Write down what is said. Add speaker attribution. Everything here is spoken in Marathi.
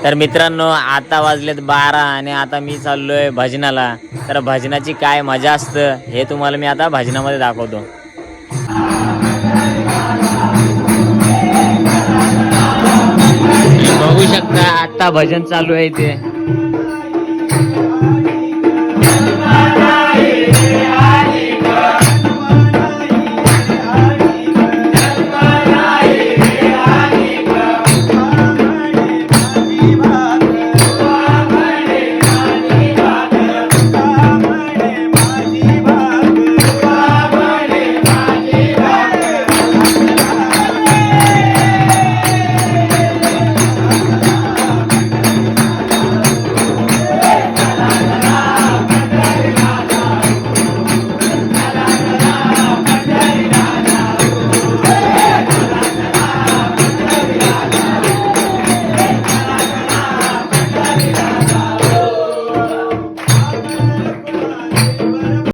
Speaker 1: तर मित्रांनो आता वाजलेत 12 आणि आता मी चाललोय भजनाला. तर भजनाची काय मजा असतं हे तुम्हाला मी आता भजनामध्ये दाखवतो. बघू शकता आता भजन चालू आहे ते.